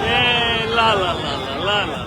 ए ल ल ल ल ल ल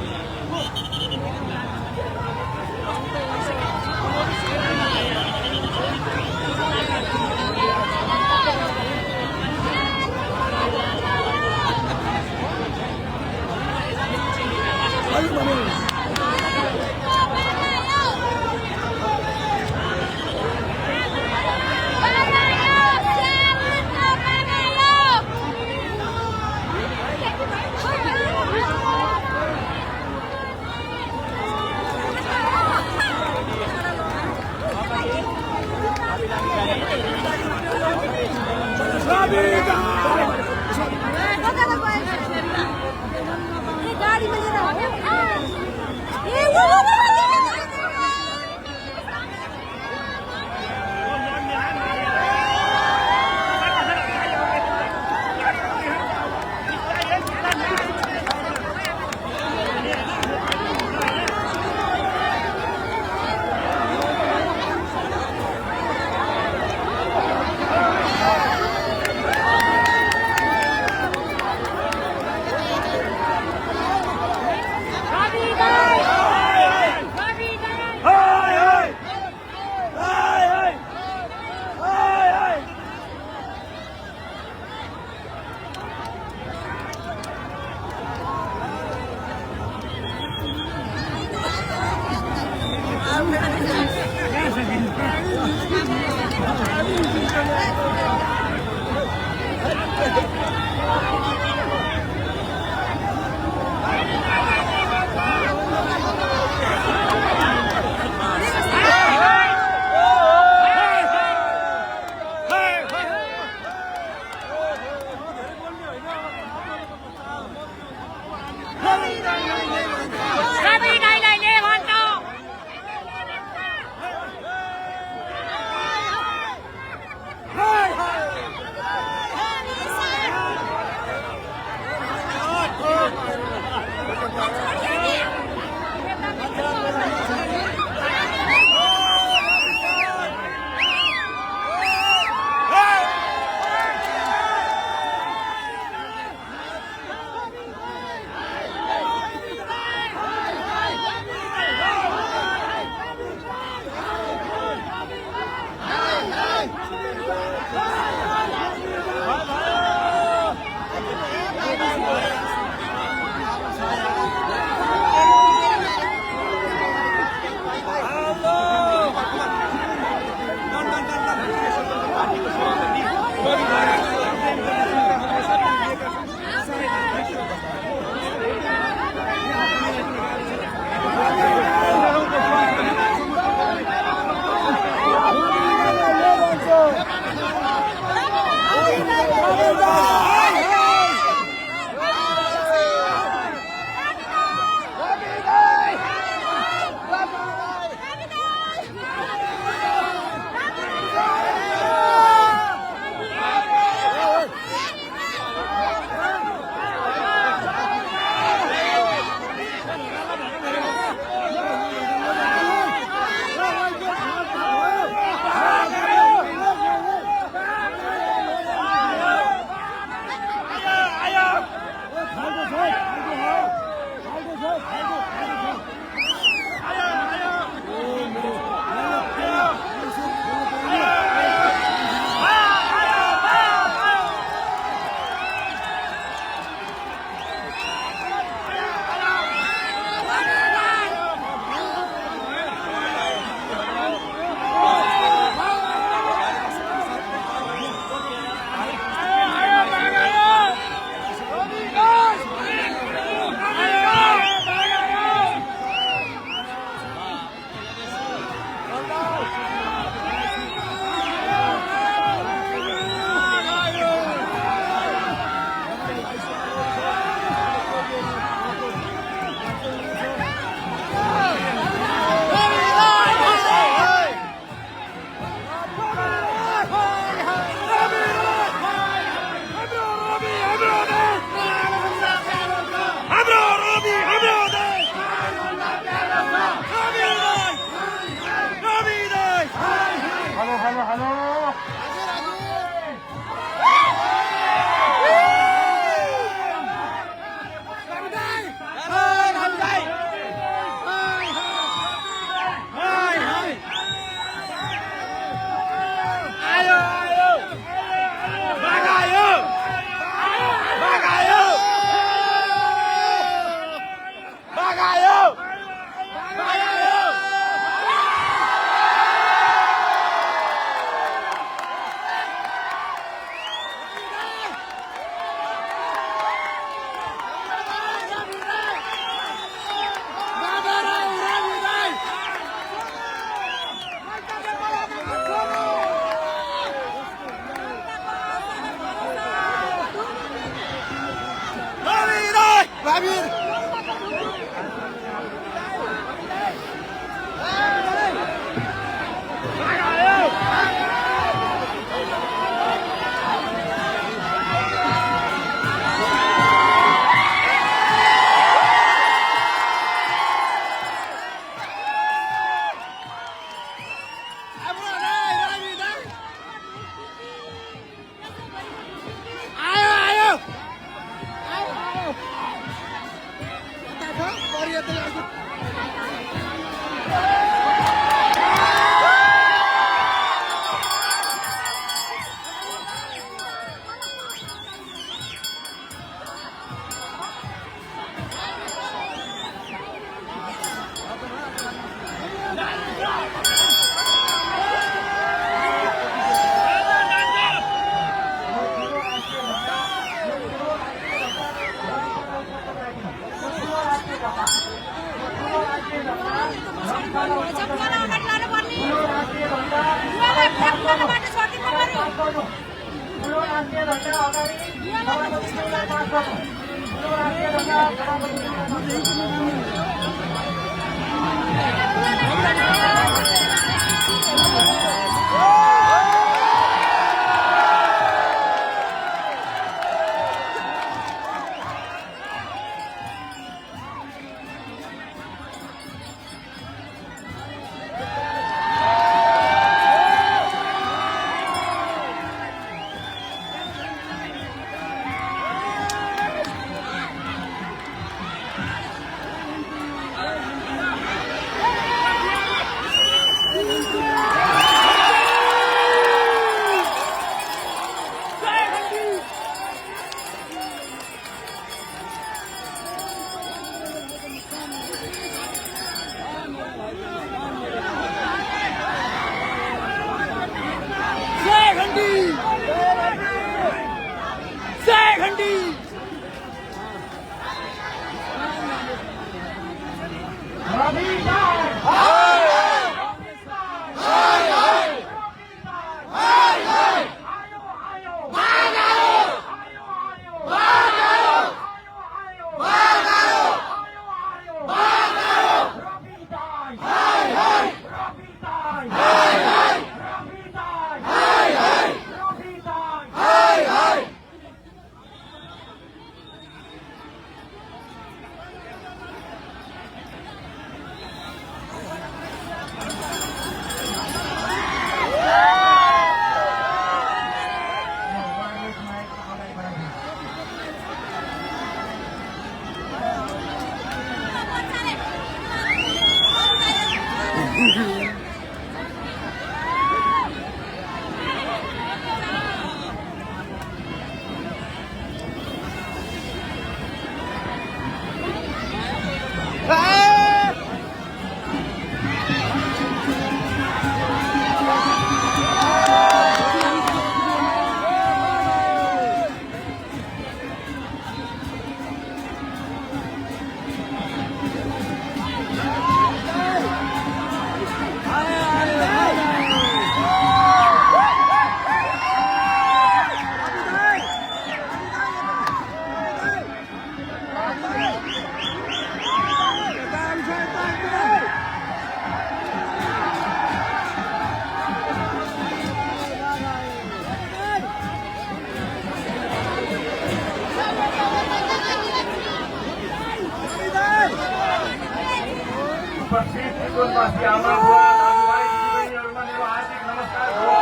उपस्थित त्रिकोणवासी आम्हा बुवा दाजुभाइ दिदीबहिनीहरुमा मेरो हार्दिक नमस्कार हो।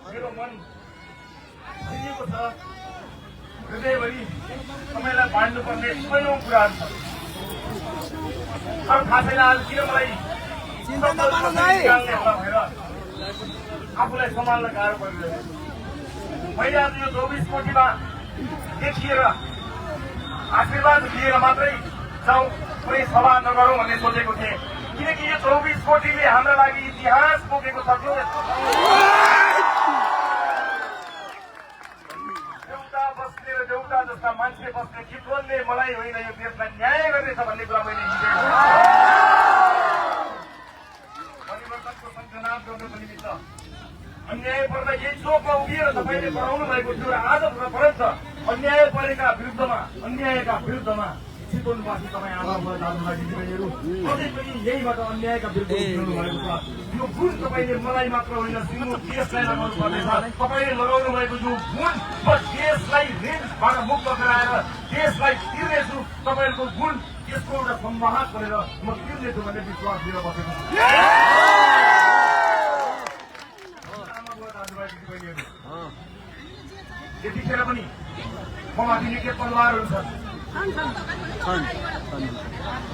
मेरो मन भरिएको छ, हृदयभरि तपाईँलाई बाँड्नुपर्ने कयौं कुराहरू छ। अब थाहा छैन आज किन मलाई भएर आफूलाई सम्हाल्न गाह्रो परिरहेको छ। मैले आज यो 24 कोटीमा देखिएर आशीर्वाद दिएर मात्रै जाउँ, कुनै सभा नगरौँ भन्ने सोचेको थिएँ, किनकि यो 24 कोटीले हाम्रा लागि इतिहास बोकेको छ। देउता बस्ने र देउता जस्ता मान्छे बस्ने चितवनले मलाई होइन यो देशलाई न्याय गर्नेछ भन्ने कुरा मैले परिवर्तनको सङ्कनाद गर्नको निमित्त अन्याय पर्दा यही चोकमा उभिएर तपाईँले गराउनु भएको थियो र आज पर्यन्त अन्याय परेका अन्यायका विरुद्धमा चितवनवासी तपाईँ आमा बुवा दाजुभाइ दिदीबहिनीहरू अझै पनि यहीबाट अन्यायका विरुद्ध उभिनु भएको छ। यो गुण तपाईँले मलाई मात्र होइन सिङ्गो देशलाई लगाउनु पर्नेछ। तपाईँले लगाउनु भएको यो गुण म देशलाई ऋणबाट मुक्त गराएर देशलाई तिर्नेछु। तपाईँहरूको गुण त्यसको एउटा सम्वाहक गरेर म तिर्नेछु भन्ने विश्वास लिएर बसेको छु। आमा बुवा दाजुभाइ दिदीबहिनीहरू यतिखेर पनि ममाथि निकै तलवारहरू छन्।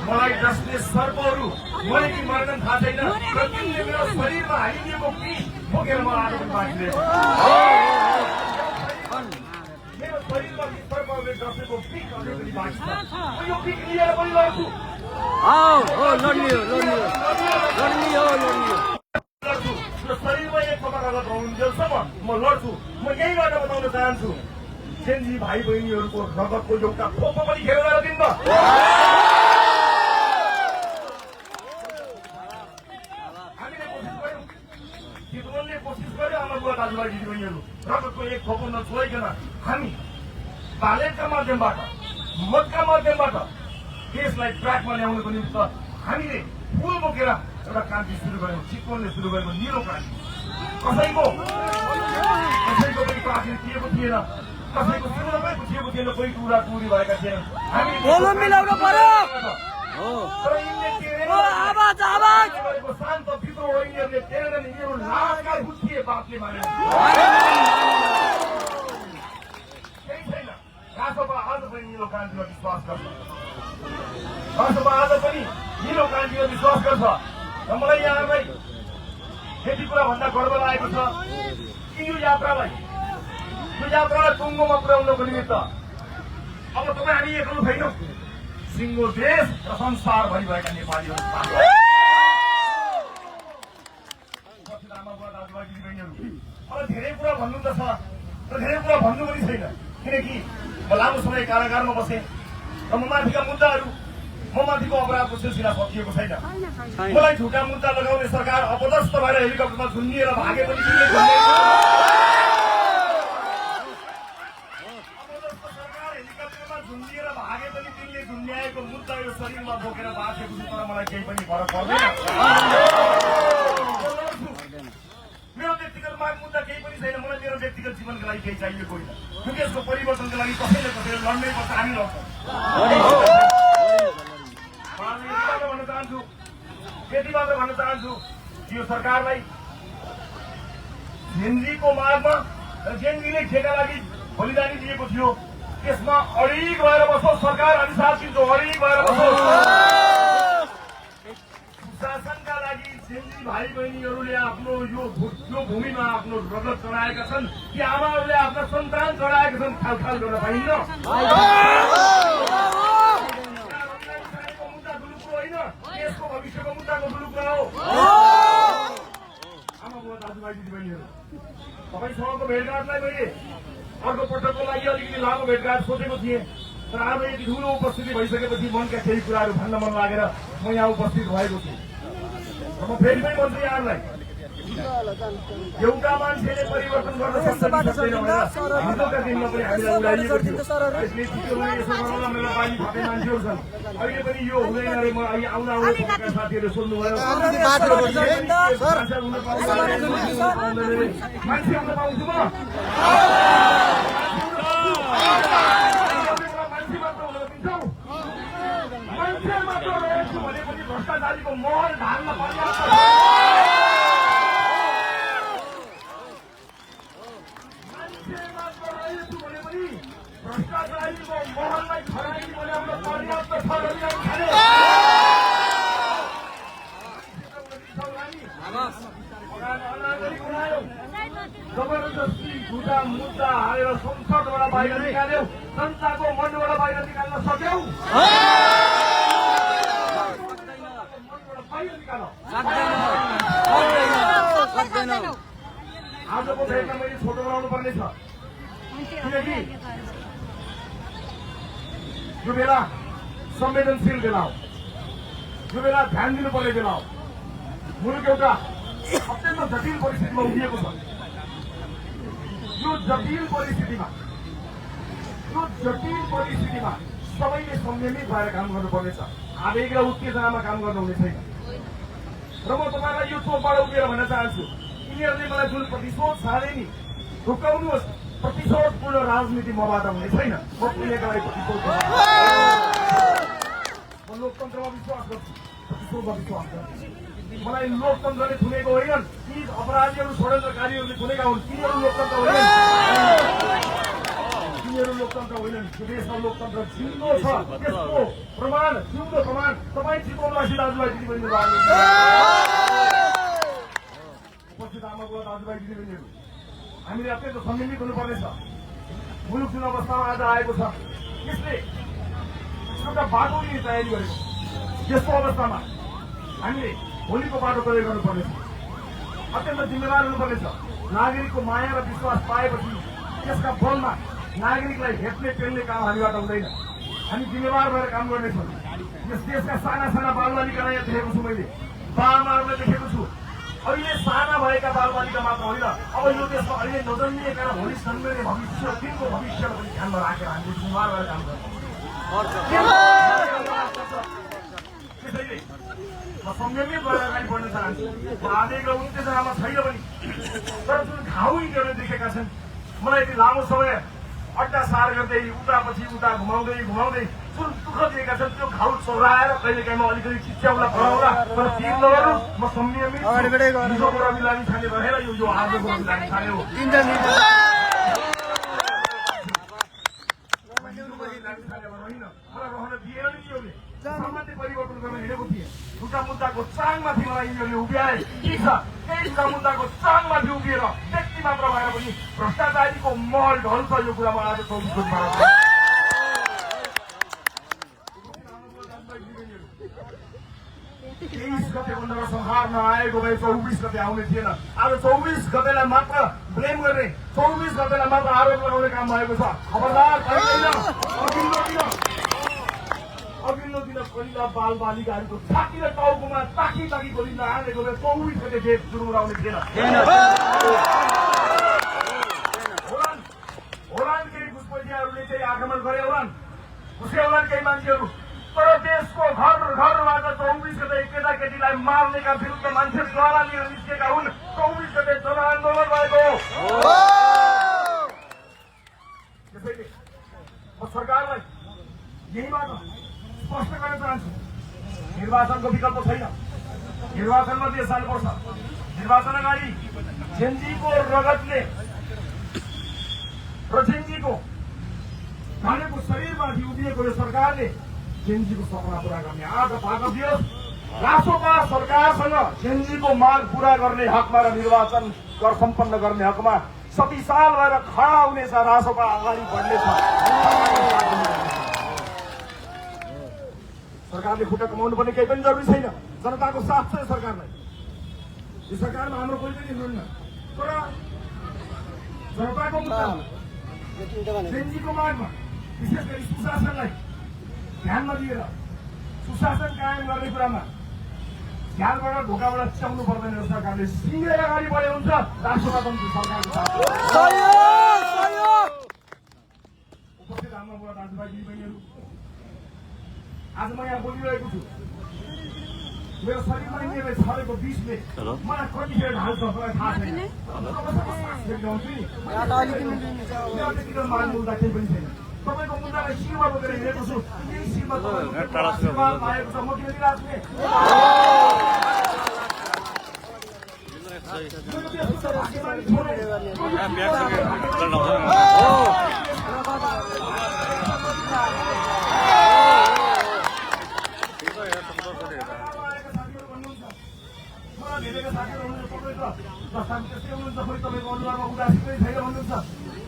मलाई जसले सर्पहरू मरे कि मर्दैन थाहा छैन र तिनले मेरो शरीरमा हालिदिएको पिस बोकेर म आज पनि बाँचिरहेको मेरो शरीरमा सर्पहरूले जसेको पिस अझै पनि बाँच्छ। म यो पिस लिएर पनि लड्छु र शरीरमा एक खबर अलग हुन्जेलसम्म म लड्छु। म यहीबाट बताउन चाहन्छु जेनजी भाइ बहिनीहरूको रगतको एउटा थोपो पनि खेर गएर दिन्न। हामीले कोसिस गर्यौँ, चितवनले कोसिस गर्यो आमा बुवा दाजुभाइ दिदीबहिनीहरू रगतको एक थोपो नछोइकन हामी ब्यालेटका माध्यमबाट मतका माध्यमबाट देशलाई ट्र्याकमा ल्याउनको निम्ति हामीले फुल बोकेर एउटा क्रान्ति सुरु गर्यौँ। चितवनले सुरु गरेको निलो क्रान्ति कसैको पनि प्राचीन दिएको थिएन, कसैको सिरोमै बुझिएको थिएन, कोही टुरा टुरी भएका थिएन। हामी तर यिनले शान्त विद्रोह यिनीहरूले टेरेर यिनीहरू लाडका गुथिए बापले माने केही छैन। रासोपा आज पनि निलो क्रान्तिमा विश्वास गर्छ। रासोपा आज पनि निलो क्रान्तिमा विश्वास गर्छ। र मलाई यहाँलाई यति कुरा भन्दा गर्व लागेको छ कि यो यात्रालाई टुङ्गोमा पुर्याउनको निमित्त अब तपाईँ हामी एक्लो छैनौँ। सिङ्गो देश र संसारभरि भएका नेपालीहरू आमा बुवा दाजुभाइ दिदीबहिनीहरू अब धेरै कुरा भन्नु त छ र धेरै कुरा भन्नु पनि छैन, किनकि म लामो समय कारागारमा बसेँ र म माथिका मुद्दाहरू म माथिको अपराधको सिलसिला सकिएको छैन। मलाई झुटा मुद्दा लगाउने सरकार अपदस्थ भएर हेलिकप्टरमा झुन्डिएर भागे पनि झुन्डिएर भागे पनि तिनले झुन्ड्याएको मुद्दा यो शरीरमा बोकेर बाँचेको छु, तर मलाई केही पनि फरक पर्दैन। मेरो व्यक्तिगत माग मुद्दा केही पनि छैन। मलाई मेरो व्यक्तिगत जीवनको लागि केही चाहिएको होइन। यो देशको परिवर्तनको लागि कसैले कसैले लड्नै पर्छ, हामी लड्छौँ। यति मात्र भन्न चाहन्छु कि यो सरकारलाई जेनजीको मागमा जेनजीले जेका लागि बलिदानी दिएको थियो त्यसमा अडिग भएर बसोस्। सरकार हामी साथ दिन्छौँ, अडिग भएर बसोस्। सुशासनका लागि जेनजी भाइ बहिनीहरूले आफ्नो यो भूमिमा आफ्नो रगत चढाएका छन् कि आमाहरूले आफ्ना सन्तान चढाएका छन्। खालखाल गर्न पाइन्न। मुद्दा दुलुक्रो होइन, देशको भविष्यको मुद्दाको दुलुक्रो हो। आमा बुवा दाजुभाइ दिदीबहिनीहरू तपाईँसँगको भेटघाटलाई मैले अर्को पटकको लागि अलिकति लामो भेटघाट सोचेको थिएँ, तर आज यति ठुलो उपस्थिति भइसकेपछि मनका केही कुराहरू भन्न मन लागेर म यहाँ उपस्थित भएको छु। म फेरि पनि भन्छु यहाँलाई, एउटा मान्छेले परिवर्तन गर्न सक्दैन हिजोका दिनमा पनि हामीलाई उडाइएको थियो। यसले छिटो भने यसो गरौँला, मेरो बानी फाटे मान्छेहरू छन्। अहिले पनि यो हुँदैन अरे म अहिले आउँदा साथीहरूले सोध्नुभयो मान्छे हुन पाउँछु म? मान्छे मात्र रहेछु भने पनि भ्रष्टाचारीको महल ढाल्न पर्याप्त। भ्रष्टाचारीको महललाई खराई बनाउन पर्याप्त छ। जबरजस्ती झुटा मुद्दा हालेर संसदबाट बाहिर निकाल्यौ, जनताको मनबाट बाहिर निकाल्न सक्यौ? आजको भेटमा मैले छोटो बनाउनु पर्नेछ, किनकि यो बेला संवेदनशील बेला हो, यो बेला ध्यान दिनुपर्ने बेला हो। मुलुक एउटा अत्यन्त जटिल परिस्थितिमा उभिएको छ। यो जटिल परिस्थितिमा सबैले संयमित भएर काम गर्नुपर्नेछ। आवेग र उत्तेजनामा काम गर्नु हुने छैन। र म तपाईँलाई यो चोकबाट उभिएर भन्न चाहन्छु, यिनीहरूले मलाई जुन प्रतिशोध छाडे नि, रुकाउनुहोस्। प्रतिशोधपूर्ण राजनीति मबाट हुने छैन। म पुगेका लागि प्रतिशोध गर्छु। म लोकतन्त्रमा विश्वास गर्छु, प्रतिशोधमा विश्वास गर्छु। मलाई लोकतन्त्रले थुनेको होइनन्, ती अपराधीहरू षड्यन्त्रकारीहरूले थुनेका हुन्। तिनीहरू लोकतन्त्र होइनन्, यो देशमा लोकतन्त्र जिउँदो छ। त्यसको प्रमाण, जिउँदो प्रमाण तपाईँ चितवनवासी दाजुभाइ दिदीबहिनीहरू उपस्थित आमाबुवा दाजुभाइ दिदीबहिनीहरू, हामीले अत्यन्त संयमित हुनुपर्नेछ। मुलुक जुन अवस्थामा आज आएको छ, यसले एउटा बाटो लिने तयारी गरेको। यस्तो अवस्थामा हामीले भोलिको बाटो तय गर्नुपर्नेछ। अत्यन्त जिम्मेवार हुनुपर्नेछ। नागरिकको माया र विश्वास पाएपछि त्यसका बलमा नागरिकलाई हेप्ने पेल्ने काम हामीबाट हुँदैन। हामी जिम्मेवार भएर काम गर्नेछौँ। यस देशका साना साना बालबालिकालाई यहाँ देखेको छु मैले, बाबामाहरूलाई देखेको छु। अहिले साना भएका बालबालिका मात्र होइन, अब यो देशमा अहिले नजन्मिएका र भोलि जन्मिने भविष्य, दिनको भविष्यलाई पनि ध्यानमा राखेर हामीले जिम्मेवार भएर काम गर्छौँ। त्यसैले म संयमित भएर अगाडि बढ्न चाहन्छु। म आवेग र उत्तेजनामा छैन पनि, तर जुन घाउ यिनीहरूले देखेका छन्, मलाई यति लामो समय अड्डा सार गर्दै उतापछि उता घुमाउँदै जुन दुःख दिएका छन्, त्यो घाउ चोराएर कहिले काहीँ म अलिकति चिच्याउला गराउला, तर तिर नगर्नु। म संयमित हिजोको रवि लामी छाने रहेर यो आजको रवि लामी छाने हो। मलाई रहन दिएन नि योले, सामान्य परिवर्तन गर्न हिँडेको थिएँ। एउटा मुद्दाको चाङमाथि मलाई यिनीहरूले उभ्याए। के छ, त्यही एउटा मुद्दाको चाङमाथि उभिएर व्यक्ति मात्र भएर पनि भ्रष्टाचारीको महल ढल्छ। यो कुरामा आज 24 गते 23 गतेभन्दा संहार नआएको भए 24 गते आउने थिएन। आज 24 गतेलाई मात्र ब्लेम गर्ने, 24 गतेलाई मात्र आरोप लगाउने काम भएको छ। खबरदार, अघिल्लो दिन कलिला बालबालिकाहरूको छाती र टाउकोमा ताकी गोली नहालेको भए 24 गते देश सुरुराउने थिएन। होलान् केही घुसपैठियाहरूले चाहिँ आक्रमण गरे होलान्, घुसेहोलान् केही मान्छेहरू, तर देशको घरबाट 24 गते केटाकेटीलाई मार्नेका विरुद्ध मान्छे द्वारा लिएर निस्केका हुन्। 24 गते जनआन्दोलन भएको हो। त्यसैले म सरकारलाई यहीबाट स्पष्ट गर्न चाहन्छु, निर्वाचनको विकल्प छैन। निर्वाचनमा देश जानुपर्छ। निर्वाचन अगाडि जेनजीको रगतले र जेनजीको ढलेको शरीरमाथि उभिएको यो सरकारले जेनजीको सपना पूरा गर्ने आज भाग दियोस्। रासोपा सरकारसँग जेनजीको माग पूरा गर्ने हकमा र निर्वाचन कर सम्पन्न गर्ने हकमा शक्तिशाल भएर खडा हुनेछ। रासोपा अगाडि बढ्नेछ। सरकारले खुट्टा कमाउनु पर्ने केही पनि जरुरी छैन। जनताको साथ छ सरकारलाई। यो सरकारमा हाम्रो कोही पनि हुनुहुन्न, तर जनताको मुद्दा जेनजीको मागमा विशेष गरी सुशासनलाई ध्यानमा दिएर सुशासन कायम गर्ने कुरामा झ्यालबाट ढोकाबाट च्याउनु पर्दैन। सरकारले सिंहेर अगाडि बढे हुन्छ। राष्ट्रवादको सरकारको उपस्थित आमाबुवा दाजुभाइ दिदीबहिनीहरू, आज म यहाँ बोलिरहेको छु। मेरो शरीरमा यिनीहरूले छरेको विषले मलाई कतिखेर ढाल्छ मलाई थाहा छैन। मार्नु हुँदा केही पनि छैन। तपाईँको मुद्दालाई शिरमा बोकेर हिँडेको छु। यही शिरमा पाएको छ। म किन दिइरहेको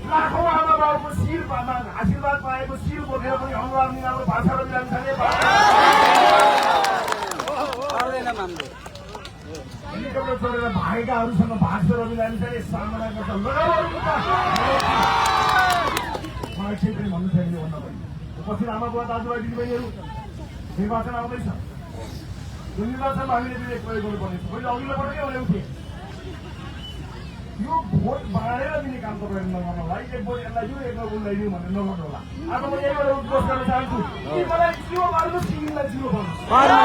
लाखौं आमा बाबुको शिरमा आशीर्वाद पाएको शिर बोकेर पनि अनुहार निगाको भाषा र मिलान छाने हेलिकप्टर चढेर भागेकाहरूसँग भाग्छ र मिलान छाने सामना गर्छ। मलाई केही पनि भन्नु छैन। भन्दा पनि उपस्थित आमा बुवा दाजुभाइ दिदीबहिनीहरू, निर्वाचन आउँदैछ। यो निर्वाचनमा हामीले विवेक प्रयोग गर्नुपर्नेछ। मैले अघिल्लो पटकै भनेको थिएँ, यो भोट बाँडेर दिने काम तपाईँहरू नगर्नु होला। एक भोट यसलाई दिउँ एकमा उसलाई दिउँ भनेर नगर्नु होला। आज म यहीँबाट उद्घोष गर्न चाहन्छु कि मलाई जिरो बाल्नु सिङ्गिङलाई जिरो बाल्नु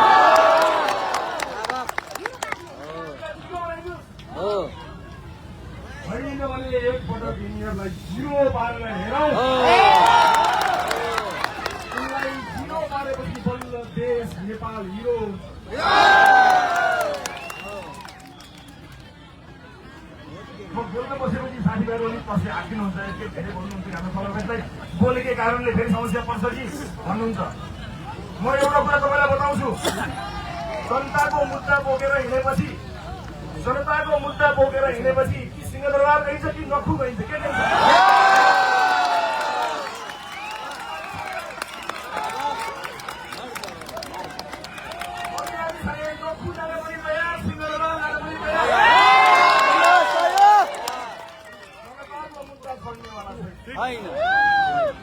होइन भने एकपटक यिनीहरूलाई जिरो पारेर हेरौँ। उनलाई जिरो पारेपछि बल्ल देश नेपाल हिरो। म बोल्न बसेपछि साथीभाइहरू अलिक पछि आँटिनुहुन्छ, यति धेरै बोल्नुहुन्छ। हाम्रो सभासदलाई बोलेकै कारणले फेरि समस्या पर्छ कि भन्नुहुन्छ। म एउटा कुरा तपाईँलाई बताउँछु, जनताको मुद्दा बोकेर हिँडेपछि कि सिंहदरबार गइन्छ कि नखु गइन्छ, के गइन्छ? नखु जाने पनि तयार, सिंहदरबार जाने पनि तयार। जनताको मुद्दा छोड्नेवाला छैन।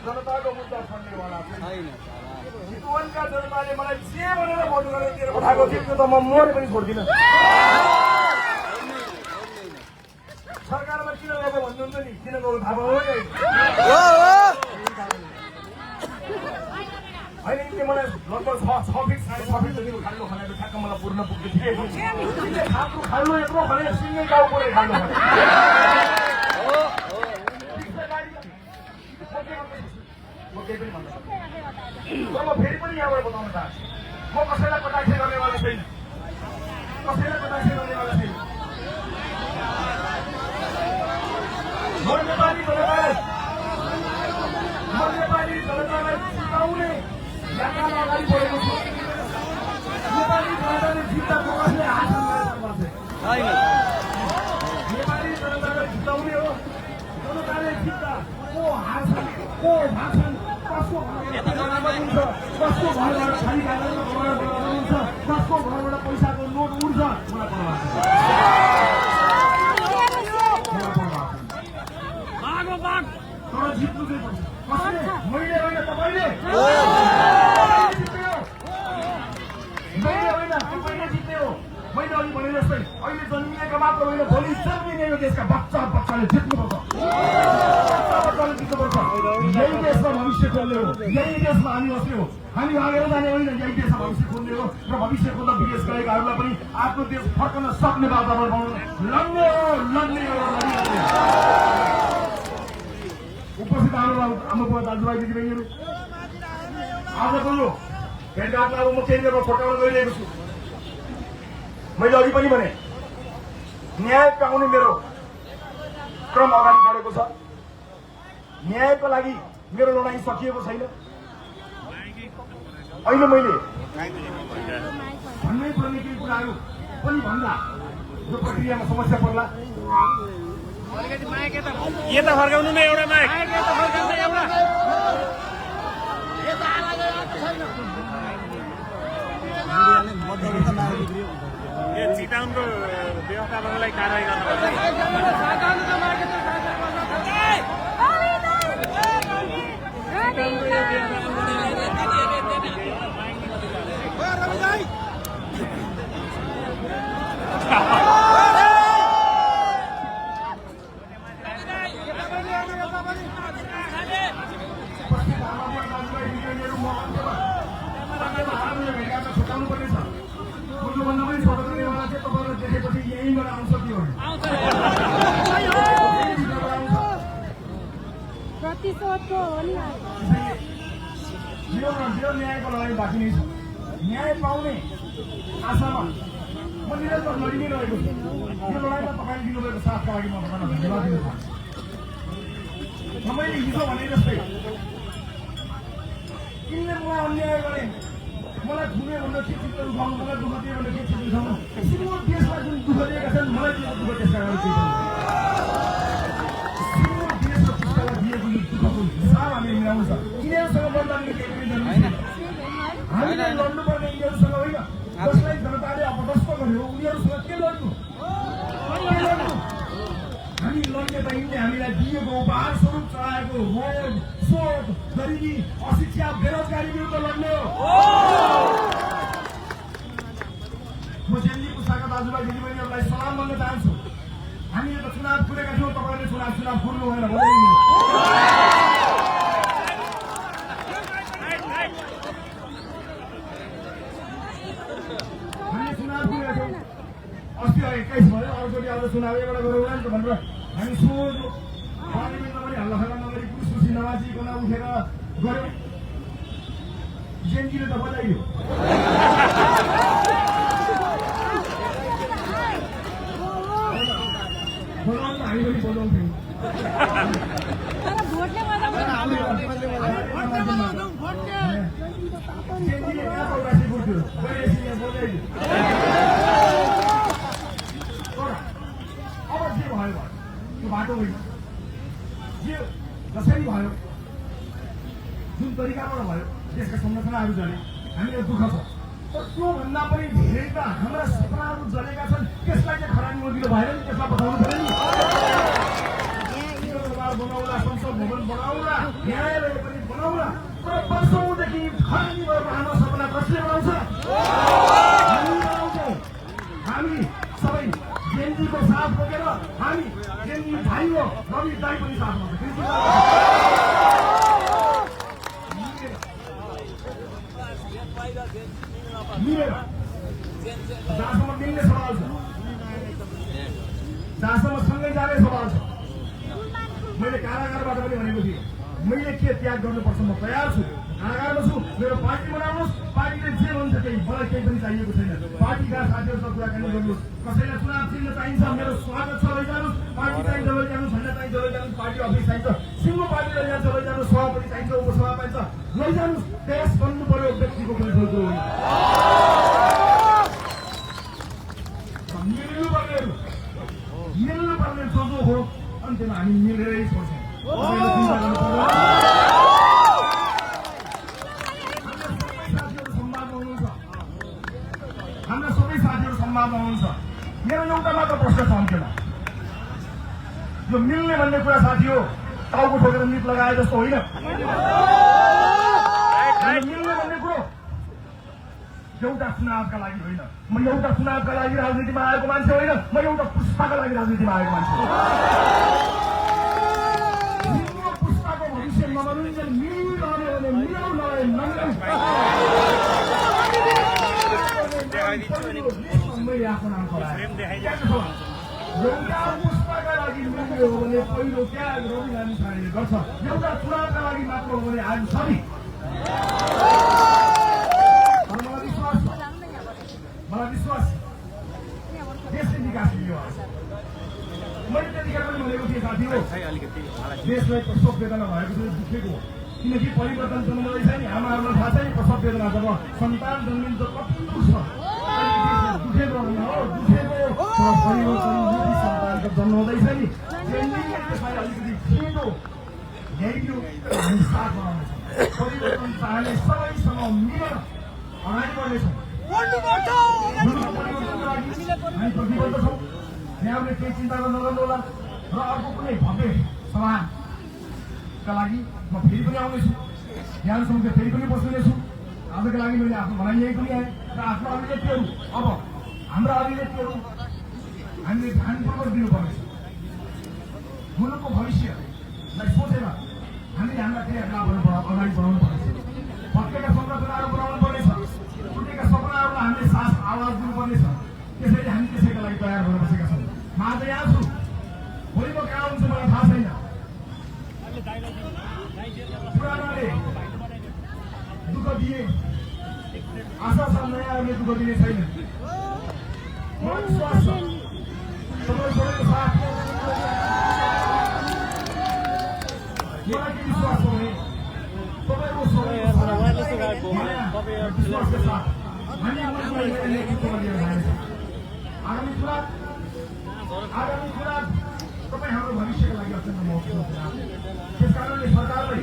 जनताको मुद्दा छोड्नेवाला छैन। चितवनका जनताले मलाई जे भनेर भोट गरेर दिएर पठाएको थियो त्यो त म मरे पनि छोड्दिनँ। सरकारमा किन गएको भन्नुहुन्छ नि, किन गएको थाहा भयो होइन? मलाई लगभग 6 फिट 6.5 फिट जतिको खाल्लो खनाएको ठ्याक्क मलाई पूर्ण पुग्थ्यो। ठिकै खाल्लो खाल्लो यत्रो खने सिङ्गै गाउँ परे खाल्लो खने। म केही पनि भन्न सक्दिनँ। तर म फेरि पनि यहाँबाट बताउन चाहन्छु, म कसैलाई कटाक्ष गर्नेवाला छैन, कसैलाई कटाक्ष गर्नेवाला छैन। म नेपाली जनतालाई जिताउने यात्रामा अगाडि बढेको छु। नेपाली जनताले जित्दा कसले हात हाल्नुपर्छ? नेपाली जनतालाई जिताउने हो। जनताले जित्दा को हार्छन्, को भाग्छन्, कसको घरबाट कसको घरबाट खाली हुन्छ, कसको घरबाट पैसाको नोट उड्छ, मलाई परवाह छैन। तर जित्नु चाहिँ पर्छ। कसले? मैले होइन, तपाईँले। मैले होइन, तपाईँले जित्ने हो। मैले अघि भने जस्तै अहिले जन्मिएका मात्र होइन, भोलि जन्मिने यो देशका बच्चाले जित्नुपर्छ। बच्चाले जित्नुपर्छ। यही देशमा भविष्य खोल्ने हो, यही देशमा हामी बस्ने हो। हामी भागेर जाने होइन, यही देशमा भविष्य खोल्ने हो। र भविष्य खोल्दा विदेश गएकाहरूलाई पनि आफ्नो देश फर्कन सक्ने वातावरण बनाउनु लड्ने हो। उपस्थित आमा दाजुभाइ दिदीबहिनीहरू, आजको यो भेटघाटमा अब म केही गरेर फटाउन गइरहेको छु। मैले अघि पनि भने न्याय पाउने मेरो क्रम अगाडि बढेको छ। न्यायको लागि मेरो लडाईँ सकिएको छैन। अहिले मैले भन्नै पर्ने केही कुराहरू पनि भन्दा यो प्रक्रियामा समस्या पर्ला। यता फर्काउनु न एउटा माइक। चिटाउनको व्यवस्थापनलाई कारवाही गर्नुपर्छ। प्रतिशोधको हो नि। न्यायको लडाईँ बाँकी नै छ। न्याय पाउने आशामा म निरन्तर लडिनै रहेको छु। यो लडाईँमा तपाईँले दिनुभएको साथका लागि म तपाईँलाई धन्यवाद दिन चाहन्छु। मैले हिजो भने जस्तै यिनले मलाई अन्याय गरे, मलाई धुने भनेर के चित्र उठाउनु, मलाई दुःख दिए भनेर के चित्र उठाउनु, सिङ्गो देशमा जुन दुःख दिएका छन् मलाई त्यो दुःख त्यसका लागि केही छैन। सिङ्गो देश र पुस्तालाई दिएको यो दुःखको हिसाब हामी मिलाउनु छ। यिनीहरूसँग लड्दा केही पनि जरुरी छैन। हामीले लड्नुपर्ने यिनीहरूसँग होइन, जसलाई जनताले अपदस्थ गर्यो उनीहरूसँग के लड्नु? हामी लड्ने त यिनले हामीलाई दिएको उपहार स्वरूप चढाएको रोग, शोध, गरिबी, अशिक्षा, बेरोजगारी विरुद्ध लड्ने हो। म जेनजी पुस्ताका दाजुभाइ दिदीबहिनीहरूलाई सलाम भन्न चाहन्छु। हामीले त चुनाव कुनै चुनाव फुर्नु भएन बजाइदिनु हामी चुनाव पुगेको अस्ति 21 भयो अर्कोचोटि अब चुनाव एउटा गरौँला नि त भनेर हामी सोझो पार्लिमेन्टमा पनि हल्लाखल्ला नगरी खुसी नमाजिकन उठेर गऱ्यौँ जेनजीले त बजाइयो बोलाउनु हामी पनि बोलाउँथ्यौँ जेनजीले कहाँ चौरासी पुग्थ्यो गइएपछि यहाँ बजाइयो अब जे भयो त्यो बाटो होइन जे जसरी भयो जुन तरिकाबाट भयो देशका संरचनाहरू जले हामीलाई दुःख छ तर त्योभन्दा पनि धेरै त हाम्रा सपनाहरू जलेका छन् त्यसलाई चाहिँ खरानी मोदीले भएर नि त्यसलाई बताउनु पऱ्यो नि बनाउला संसद भवन बनाउला न्यायालय पनि बनाउला तर वर्षौँदेखि खरानी भएको हाम्रो सपना कसले बनाउँछ हामी बनाउँछौँ हामी सबै जेनजीको साथ बोकेर हामी जेनजी भाइ हो रवि दाइ पनि साथ बोक्छ मिलेर जहाँसम्म मिल्ने सवाल छ जहाँसम्म सँगै जाने सवाल छ मैले कारागारबाट पनि भनेको थिएँ मैले के त्याग गर्नुपर्छ म तयार छु कारागारमा छु मेरो पार्टी बनाउनुहोस् पार्टीले जे भन्छ त्यही मलाई केही पनि चाहिएको छैन पार्टीका साथीहरूसँग कुराकानी गर्नुहोस् कसैलाई चुनाव चिन्ह चाहिन्छ मेरो स्वागत छ लैजानुहोस् पार्टी चाहिन्छ लैजानुहोस् झन्डा चाहिन्छ लैजानुहोस् पार्टी अफिस चाहिन्छ सिङ्गो पार्टी लैजान्छ लैजानुहोस् सभापति चाहिन्छ उपसभापति चाहिन्छ लैजानुहोस् देश बन्नु पर्यो व्यक्तिको पनि सोच्नु होइन मिल्नुपर्ने जो जो हो अन्त्यमा हामी मिलेरै छोड्छौँ हाम्रा सबै साथीहरू सम्वादमा हुनुहुन्छ मेरो एउटा मात्र प्रश्न छ अन्त्यमा यो मिल्ने भन्ने कुरा साथी हो टाउको ठोकेर निप लगाए जस्तो होइन मिल्ने भन्ने कुरो एउटा चुनावका लागि होइन म एउटा चुनावका लागि राजनीतिमा आएको मान्छे होइन म एउटा पुष्पका लागि राजनीतिमा आएको मान्छे हो पुष्पको भविष्य मनोरञ्जन मिलिरह्यो भने मिलाउ नभए मैले आफ्नो नाम खराएँ एउटा पुष्पका लागि मिल्यो भने पहिलो त्याग रवि लामी छाडेले गर्छ एउटा चुनावका लागि मात्र हो भने आज सबै मलाई विश्वास देशले विकास लियो मैले त्यतिखेर पनि भनेको थिएँ साथी हो देशलाई प्रसव वेदना भएको थियो दुखेको किनकि परिवर्तन जन्मदैछ नि आमाहरूलाई थाहा छ नि प्रसव वेदना जब सन्तान जन्मिन्छ कति दुःख छ दुखेको हो दुखेको परिवर्तन यदि सन्तानको जन्म हुँदैछ नि त्यसलाई अलिकति छिटो ल्याइदियो हामी साथ बनाउनेछौँ परिवर्तन चाहने सबैसँग मिलेर अगाडि बढ्नेछौँ हामी प्रतिबद्ध छौँ यहाँले केही चिन्ता गर्न नगर्नु होला र अर्को कुनै भव्य सभाका लागि म फेरि पनि आउनेछु यहाँहरूसँग फेरि पनि बस्नेछु आजको लागि मैले आफ्नो भनाइ यही पनि आएँ र आफ्नो अभिव्यक्तिहरू अब हाम्रा अभिव्यक्तिहरू हामीले ध्यानपूर्वक दिनुपर्नेछ मुलुकको भविष्यलाई सोचेर हामीले हाम्रा क्रियाकलापहरू अगाडि बढाउनु पर्नेछ भत्केका संरचनाहरू बनाउनु पर्नेछ टुटेका सपनाहरूलाई हामीले सास आवाज दिनुपर्नेछ त्यसैले हामी त्यसैका लागि तयार भएर बसेका छौँ म आज यहाँ छु भोलि म कहाँ हुन्छ मलाई थाहा छैन पुरानाले दुःख दिए आशा छ नयाँहरूले दुःख दिने छैन मलाई विश्वास छ तपाईँ सबैको साथ मलाई के विश्वास छ भने तपाईँको विश्वासका साथ हामी नेतृत्वमा लिएर जानेछौँ आगामी कुरा तपाईँ हाम्रो भविष्यका लागि अत्यन्त महत्त्वपूर्ण कुरा त्यस कारणले सरकारले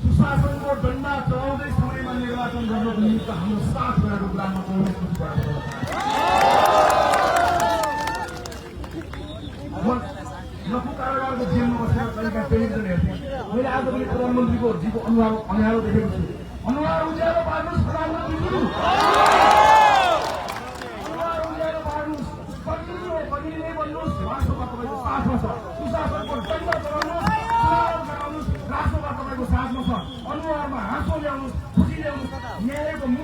सुशासनको डन्डा चलाउँदै समयमा निर्वाचन गर्नको निमित्त हाम्रो साथ रहेको कुरामा लघु कारोबारको जेलमा बसेर कहिलेका टेलिभिजन हेर्थेँ मैले आज पनि प्रधानमन्त्रीको जीको अनुहार देखेको छु अनुहार उज्यालो पार्नुहोस् प्रधानमन्त्रीज्यू अनुहार उज्यालो पार्नुहोस् कहिले नै भन्नुहोस् वास्तवमा तपाईँको साथमा छ सुशासनको डन्डा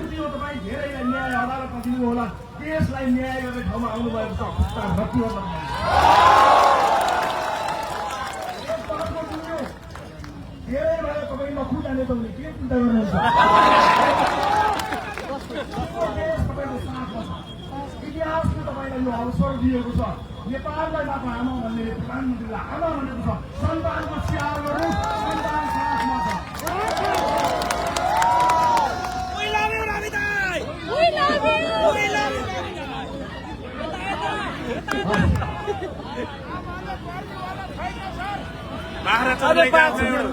मूर्तिमा तपाईँ धेरैलाई न्याय अदालतमा दिनु होला देशलाई न्याय गर्ने ठाउँमा आउनुभएको छ धेरै भएर तपाईँ नखु जाने त भने के चिन्ता गर्नुहुन्छ तपाईँको साथमा छ इतिहासले तपाईँलाई यो अवसर दिएको छ नेपाललाई मात्र आमा भन्ने प्रधानमन्त्रीलाई आमा भनेको छ सन्तानको स्याहार गर्नु सन्तान साथमा छ बाख्रा चल्दै गएको छ एउटा।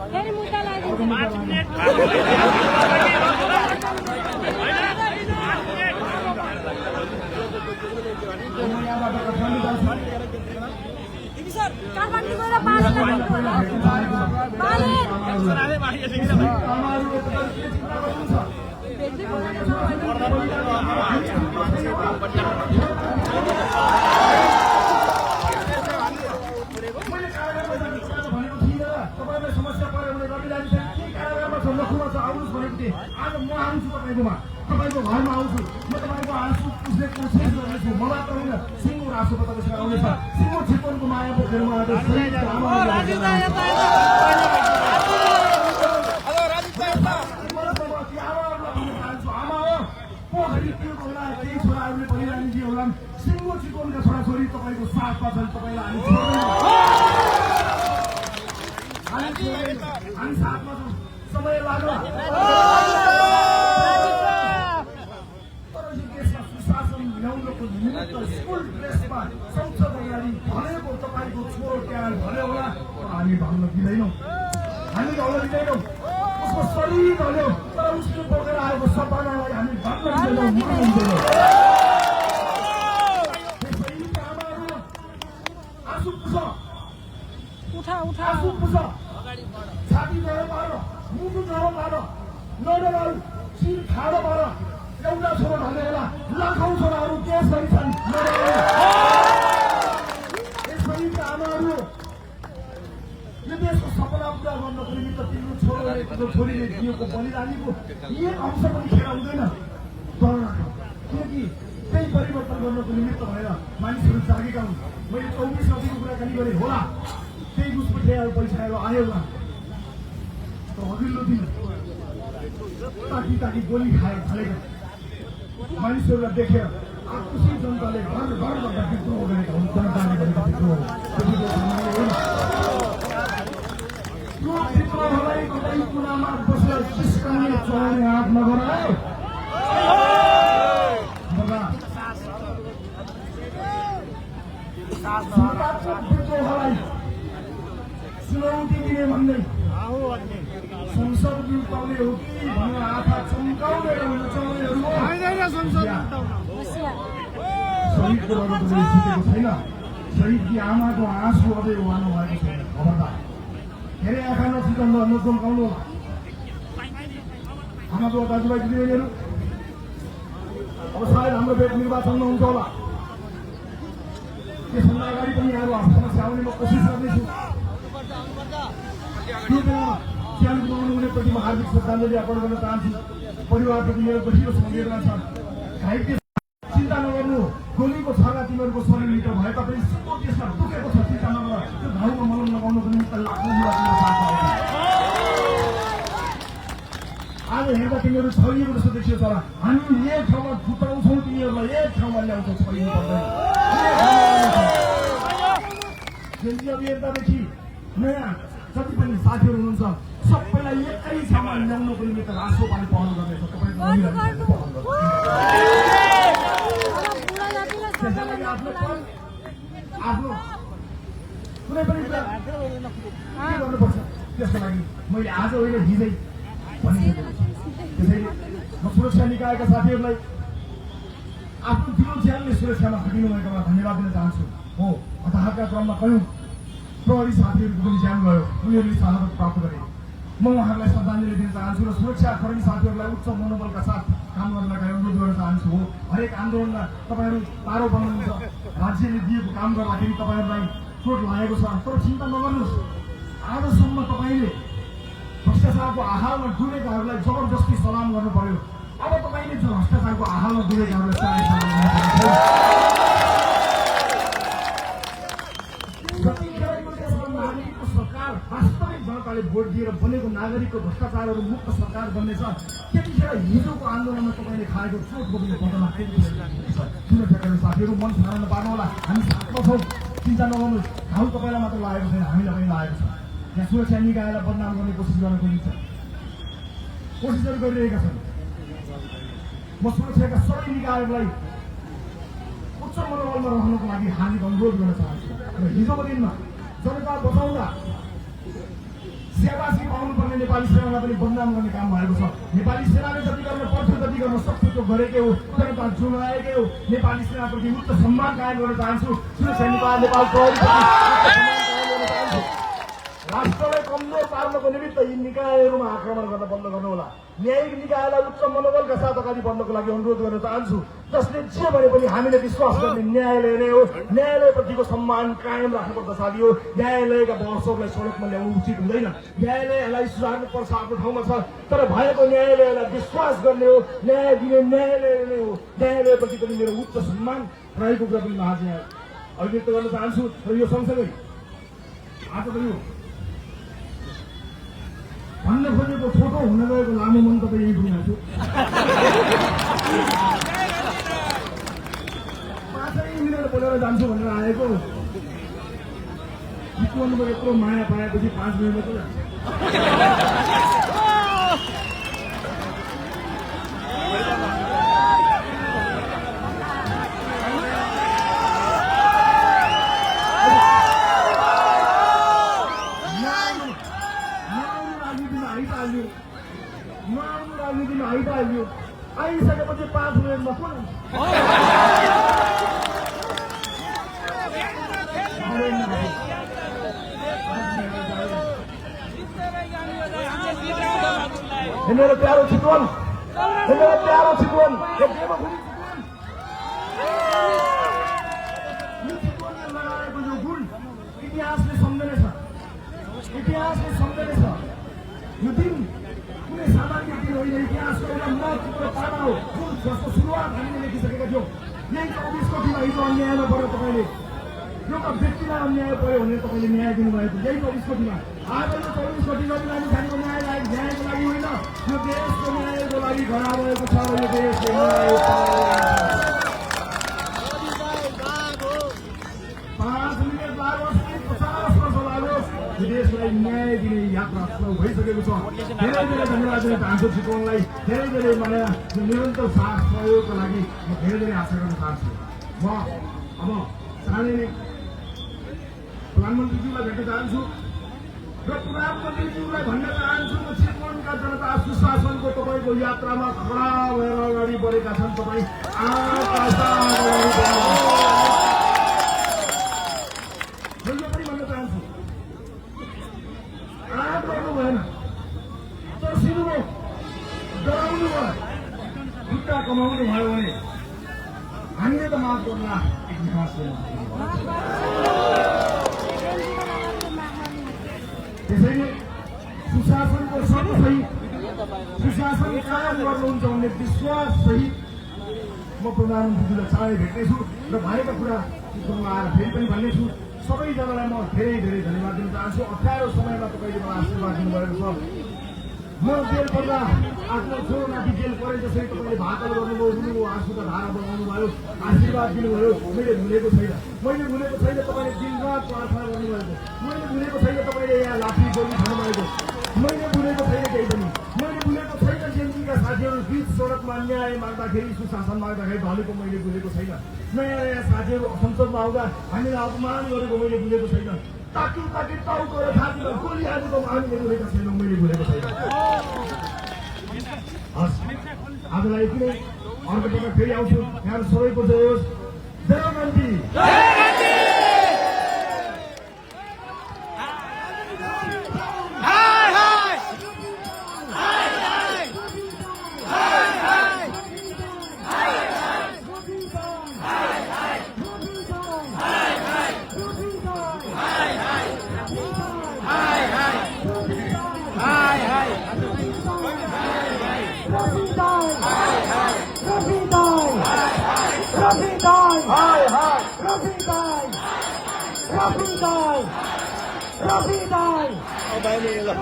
फेरि मुद्दा लाग्यो काठमाडौँ गएर तपाईँलाई समस्या पर्यो भने रविराज के कारागारमा छ लखुमा छ आउनुहोस् भनेको थिएँ आज म आउँछु तपाईँकोमा तपाईँको घरमा आउँछु म तपाईँको आँसु पुस्ने कोसिस गर्नेछु म मात्र होइन सिङ्गो आँसु तपाईँसँग आउनेछ सिङ्गो चितवनको माया पोखरीमा आमा हो पोखरी त्यो होला केही छोराहरूले परिरहने के होला सिङ्गो चितवनका छोराछोरी तपाईँको साथमा छन् तपाईँलाई हामी साथमा छौँ समय लाग्यो तर यो देशमा सुशासन ल्याउनको निमित्त स्कुल ड्रेसमा संसद अगाडि भनेको तपाईँको छोरो त्याग भन्यो होला तर हामी भन्न दिँदैनौँ हामी भन्न दिँदैनौँ उसको शरीर भन्यो तर उसले बोकेर आएको सपनालाई हामी भन्न दिँदैनौँ आमाहरू आँसु पुछ आँसु पुछ छाती डरो पारो मुटु डरो पारो नडराउ शिर खाडो पारो एउटा छोरो भन्ने होला लाखौँ छोराहरू देशभरि छन् यसभरिका आमाहरू यो देशको सपना पुरा गर्नको निमित्त तिम्रो छोरोले तिम्रो छोरीले दिएको बलिदानीको एक अंश पनि खेर हुँदैन डर राख्नु किनकि त्यही परिवर्तन गर्नको निमित्त भएर मानिसहरू जागेका हुन् मैले 24 गतिको कुराकानी गरेँ होला त्यही दुष्प्रक्रियाहरू पैसाहरू आयो होला अघिल्लो दिन ताकी गोली खाए थालेका मानिसहरूलाई देखेर आक्रोशी जनताले घर गर्दा विद्रोह गरेका हुन् जनताले गरेका विद्रोह यो विद्रोहलाई कतै कुनामा बसेर सिस्काउने चढाउने हात नगराए विद्रोहलाई चुनौती दिने भन्दै संसद बिउताउने हो कि भनेर आँखा चम्काउने शहीदको रगत छुटेको छैन शहीदकी आमाको आँसु अझै उहाल्नु भएको छैन खबरदार धेरै आँखा नछुटाउनु नचम्काउनु आमाको दाजुभाइ दिदीबहिनीहरू अब सायद हाम्रो भेट निर्वाचनमा हुन्छ होला त्यसभन्दा अगाडि पनि यहाँको समस्या आउने म कोसिस गर्नेछु त्यो बेलामा ज्यान गुमाउनु हुनेप्रति म हार्दिक श्रद्धाञ्जली अर्पण गर्न चाहन्छु परिवारप्रति मेरो गहिरो संवेदना छ घाइते चिन्ता नगर्नु गोलीको छर्रा तिमीहरूको शरीरभित्र भए तापनि सिङ्गो त्यसमा दुखेको छ चिन्ता नगर त्यो घाउमा मलम लगाउनको निमित्त लाखौँ आज हेर्दा तिमीहरू छरिएको जस्तो देखियो तर हामी एक ठाउँमा छुटाउँछौँ तिमीहरूलाई एक ठाउँमा ल्याउँछौँ छरिनु पर्दैन अभियन्तादेखि नयाँ जति पनि साथीहरू हुनुहुन्छ सबैलाई एकै ठाउँमा ल्याउनको निमित्त राष्ट्रपालले पहल गर्नेछ तपाईँको आफ्नो कुनै पनि कुरा के गर्नुपर्छ त्यसको लागि मैले आज होइन हिजै भनिसकेको छु त्यसैले म सुरक्षा निकायका साथीहरूलाई आफ्नो दिलो ज्यानले सुरक्षामा खटिनु भएकोमा धन्यवाद दिन चाहन्छु हो हताहतका क्रममा कयौँ प्रहरी साथीहरूको पनि ज्यान गयो उनीहरूले शहादत प्राप्त गरे म उहाँहरूलाई श्रद्धाञ्जलि दिन चाहन्छु र सुरक्षाकर्मी साथीहरूलाई उच्च मनोबलका साथ काम गर्नका अनुरोध गर्न चाहन्छु हो हरेक आन्दोलनमा तपाईँहरू पारो बनाउनुहुन्छ राज्यले दिएको काम गर्दाखेरि तपाईँहरूलाई चोट लागेको छ तर चिन्ता नगर्नुहोस् आजसम्म तपाईँले भ्रष्टाचारको आहालमा डुबेकाहरूलाई जबरजस्ती सलाम गर्नु पर्यो। अब तपाईँले जो भ्रष्टाचारको आहालमा डुबेकाहरूलाई चाँडै सलाम गर्नु नागरिकको सरकार वास्तविक जनताले भोट दिएर बनेको नागरिकको भ्रष्टाचारहरू मुक्त सरकार बन्नेछ। त्यतिखेर हिजोको आन्दोलनमा तपाईँले खाएको चोटको पनि बदला साथीहरू मन फराउन पार्नु होला। हामी साथमा छौँ, चिन्ता नगर्नु। घाउ तपाईँलाई मात्र लागेको छैन, हामीलाई पनि लागेको छ। यहाँ सुरक्षा निकायलाई बदनाम गर्ने कोसिस गर्न खोजिन्छ, कोसिसहरू गरिरहेका छन्। म सुरक्षाका सबै निकायहरूलाई उच्च मनोबलमा रहनुको लागि हार्दिक अनुरोध गर्न चाहन्छु। र हिजोको दिनमा जनता बचाउँदा सेवासी पाउनुपर्ने नेपाली सेनालाई पनि बदनाम गर्ने काम भएको छ। नेपाली सेनाले जति गर्न पर्थ्यो जति गर्न सक्थ्यो त्यो गरेकै हो, जनता जुगाएकै हो। नेपाली सेनाप्रति उच्च सम्मान कायम गर्न चाहन्छु। सुरक्षा निकाय नेपाल राष्ट्रलाई कमजोर पार्नको निमित्त यी निकायहरूमा आक्रमण गर्न बन्द गर्नु होला। न्यायिक निकायलाई उच्च मनोबलका साथ अगाडि बढ्नको लागि अनुरोध गर्न चाहन्छु। जसले जे भने पनि हामीले विश्वास गर्ने न्यायालय नै हो। न्यायालयप्रतिको सम्मान कायम राख्नुपर्छ साथी हो। न्यायालयका बहसहरूलाई सडकमा ल्याउनु उचित हुँदैन। न्यायालयलाई सुधार्नु पर्छ, आफ्नो ठाउँमा छ, तर भएको न्यायालयलाई विश्वास गर्ने हो, न्याय दिने न्यायालय नै हो। न्यायालयप्रति पनि मेरो उच्च सम्मान रहेको कुरा पनि म आज यहाँ अभिव्यक्त गर्न चाहन्छु। र यो सँगसँगै आज त यो भन्न खोजेको फोटो हुन गएको लामो मन तपाईँ यही बुझाउँछु। पाँचै मिनट बोलेर जान्छु भनेर आएको चितवनको यत्रो माया पाएपछि 5 मिनट मात्रै जान्छ। राजनीतिमा आइहाल्यो, आइसकेपछि 5 मिनटमा कुन मेरो प्यारो चितवन, मेरो प्यारो चितवन, यो चितवनले लगाएको यो गुण इतिहासले सम्झनेछ, इतिहासले सम्झनेछ। यो दिन कुनै सामान्य दिन होइन, इतिहासको एउटा महत्त्वपूर्ण पाना हो जसको सुरुवात हामीले लेखिसकेका थियौँ। यही 24 कोटीमा हिजो अन्यायमा पऱ्यो तपाईँले, एउटा व्यक्तिलाई अन्याय पऱ्यो भनेर तपाईँले न्याय दिनुभएको यही 24 कोटीमा। आज यो 24 कोटी जति लाने खानेको न्यायको लागि होइन, यो देशको न्यायको लागि खडा भएको छ। यो देशले 5 मिनट लागोस्, 50 वर्ष लागोस्, यो देशलाई न्याय दिने यात्रा सुरु भइसकेको छ। धेरै धेरै धन्यवाद दिन चाहन्छु चितवनलाई। धेरै धेरै मलाई निरन्तर साथ सहयोगको लागि म धेरै धेरै आशा गर्न चाहन्छु। म अब चाँडै नै प्रधानमन्त्रीज्यूलाई भेट्न चाहन्छु र प्रधानमन्त्रीज्यूलाई भन्न चाहन्छु म चितवनका जनता सुशासनको तपाईँको यात्रामा खडा भएर अगाडि बढेका छन्। तपाईँ यो पनि भन्न चाहन्छु, आँट गर्नु भएन, तर्सिनु भयो, डराउनु भयो, खुट्टा कमाउनु भयो भने हामीले त माफ गर्ला एक विकासले। त्यसैले सुशासनको सही सुशासन कायम गर्नुहुन्छ भन्ने विश्वास सहित म प्रधानमन्त्रीज्यूलाई चाँडै भेट्नेछु र भएका कुरा चितवनमा आएर फेरि पनि भन्नेछु। सबैजनालाई म धेरै धेरै धन्यवाद दिन चाहन्छु। अप्ठ्यारो समयमा तपाईँले मलाई आशीर्वाद दिनुभएको छ। म जेल पर्दा आफ्नो छोरो नाति जेल परे जसरी तपाईँले भाकल गर्नुभयो, रुनुभयो, आँसुका धारा बगाउनु भयो, आशीर्वाद दिनुभयो। मैले भुलेको छैन, मैले भुलेको छैन तपाईँले दिनरात प्रार्थना गर्नुभएको, मैले भुलेको छैन तपाईँले यहाँ लाठी गोली खानुभएको, मैले भुलेको छैन केही पनि, मैले भुलेको छैन जेलका साथीहरू बीच सडकमा न्याय माग्दाखेरि, सुशासन माग्दाखेरि ढलेको मैले भुलेको छैन। नयाँ नयाँ साथीहरू संसदमा आउँदा हामीलाई अपमान गरेको मैले भुलेको छैन। ताकि टाउको र छातीमा गोली हालेको हामीले भुलेका छैनौँ, मैले भुलेको छैन। हस्, आजलाई यति नै। अर्को पटक फेरि आउँछु। यहाँ सबैको जय होस्। जय गान्धी। हाय हाय गाडीला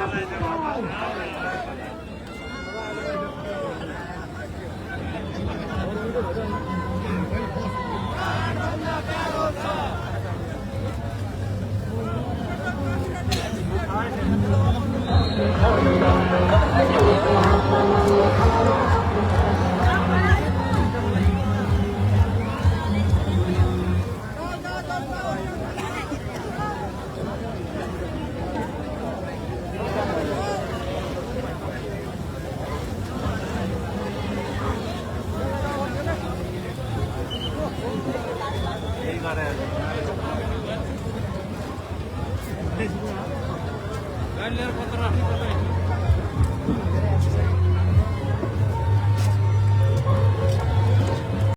पत्र